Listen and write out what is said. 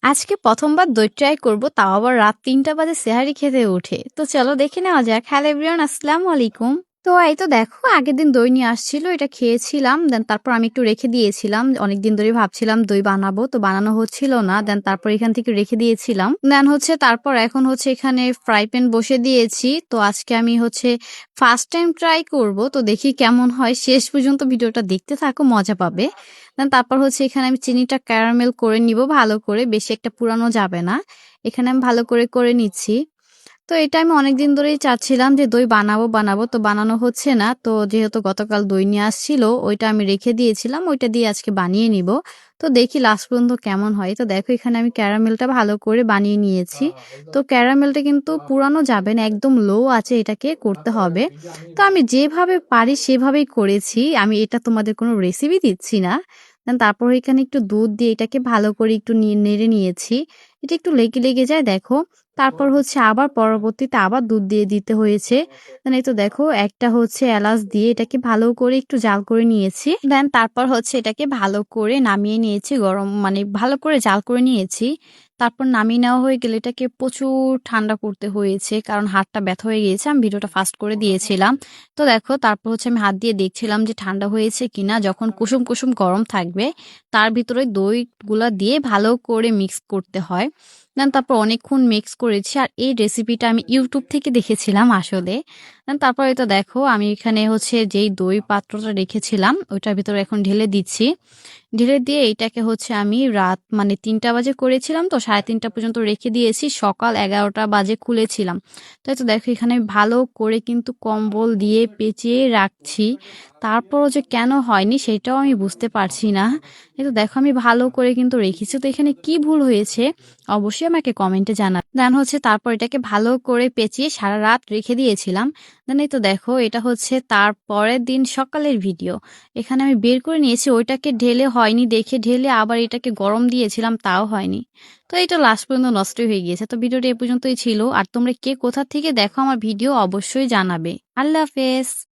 আজকে ১ম বার দই ট্রাই করব, তাও আবার রাত ৩টা বাজে সেহারি খেতে উঠে। তো চলো দেখে নেওয়া যাক। হ্যালো এভরিওয়ান, আসসালামু আলাইকুম। তো এই তো দেখো আগের দিন দই নিয়ে আসছিল, এটা খেয়েছিলাম। দেন তারপর আমি একটু রেখে দিয়েছিলাম। অনেকদিন ধরেই ভাবছিলাম দই বানাবো, তো বানানো হচ্ছিল না। দেন তারপর এখান থেকে রেখে দিয়েছিলাম। দেন হচ্ছে তারপর এখন হচ্ছে এখানে ফ্রাই প্যান বসিয়ে দিয়েছি। তো আজকে আমি হচ্ছে ফার্স্ট টাইম ট্রাই করব। তো দেখি কেমন হয়। শেষ পর্যন্ত ভিডিওটা দেখতে থাকো, মজা পাবে। দেন তারপর হচ্ছে এখানে আমি চিনিটা ক্যারামেল করে নিব ভালো করে, বেশি একটা পুরানো যাবে না। এখানে আমি ভালো করে নিচ্ছি। তো এটা আমি অনেকদিন ধরেই চাচ্ছিলাম যে দই বানাবো, তো বানানো হচ্ছে না। তো যেহেতু গতকাল দই নিয়ে আসছিল, ওইটা আমি রেখে দিয়েছিলাম, ওইটা দিয়ে আজকে বানিয়ে নিব। তো দেখি লাস্ট পর্যন্ত কেমন হয়। তো দেখো এখানে আমি ক্যারামেলটা ভালো করে বানিয়ে নিয়েছি। তো ক্যারামেলটা কিন্তু পুরানো যাবে না, একদম লো আছে এটাকে করতে হবে। তো আমি যেভাবে পারি সেভাবেই করেছি। আমি এটা তোমাদের কোনো রেসিপি দিচ্ছি না। দেন তারপর এখানে একটু দুধ দিয়ে এটাকে ভালো করে একটু নেড়ে নিয়েছি। এটা একটু লেগে যায় দেখো। তারপর হচ্ছে আবার পরবর্তীতে আবার দুধ দিয়ে দিতে হয়েছে। দেন এই তো দেখো একটা হচ্ছে এলাচ দিয়ে এটাকে ভালো করে একটু জাল করে নিয়েছি। দেন তারপর হচ্ছে এটাকে ভালো করে নামিয়ে নিয়েছি, গরম মানে ভালো করে জাল করে নিয়েছি। তারপর নামিয়ে নেওয়া হয়ে গেলে এটাকে প্রচুর ঠান্ডা করতে হয়েছে, কারণ হাতটা ব্যথা হয়ে গিয়েছে। আমি ভিডিওটা ফাস্ট করে দিয়েছিলাম। তো দেখো তারপর হচ্ছে আমি হাত দিয়ে দেখছিলাম যে ঠান্ডা হয়েছে কিনা। যখন কুসুম গরম থাকবে তার ভিতরে দইগুলা দিয়ে ভালো করে মিক্স করতে হয়। দেন তারপর অনেকক্ষণ মিক্স করেছি। আর এই রেসিপিটা আমি ইউটিউব থেকে দেখেছিলাম আসলে। দেন তারপর এই তো দেখো আমি এখানে হচ্ছে যেই দই পাত্রটা রেখেছিলাম ওইটার ভিতরে এখন ঢেলে দিচ্ছি। ঢেলে দিয়ে এইটাকে হচ্ছে আমি রাত মানে ৩টা বাজে করেছিলাম, তো ৩:৩০ পর্যন্ত রেখে দিয়েছি। সকাল ১১টা বাজে খুলেছিলাম। তো এই তো দেখো এখানে আমি ভালো করে কিন্তু কম্বল দিয়ে পেঁচিয়ে রাখছি। তারপরও যে কেন হয়নি সেটাও আমি বুঝতে পারছি না। এই তো দেখো আমি ভালো করে কিন্তু রেখেছি। তো এখানে কি ভুল হয়েছে অবশ্যই আমাকে কমেন্টে জানাবে। দেন হচ্ছে তারপর এটাকে ভালো করে পেঁচিয়ে সারা রাত রেখে দিয়েছিলাম। দেন এই তো দেখো এটা হচ্ছে তার পরের দিন সকালের ভিডিও। এখানে আমি বের করে নিয়েছি, ওইটাকে ঢেলে হয়নি দেখে ঢেলে আবার এটাকে গরম দিয়েছিলাম, তাও হয়নি। তো এটা লাস্ট পর্যন্ত নষ্টই হয়ে গিয়েছে। তো ভিডিওটা এ পর্যন্তই ছিল। আর তোমরা কে কোথা থেকে দেখো আমার ভিডিও অবশ্যই জানাবে। আল্লাহ হাফেজ।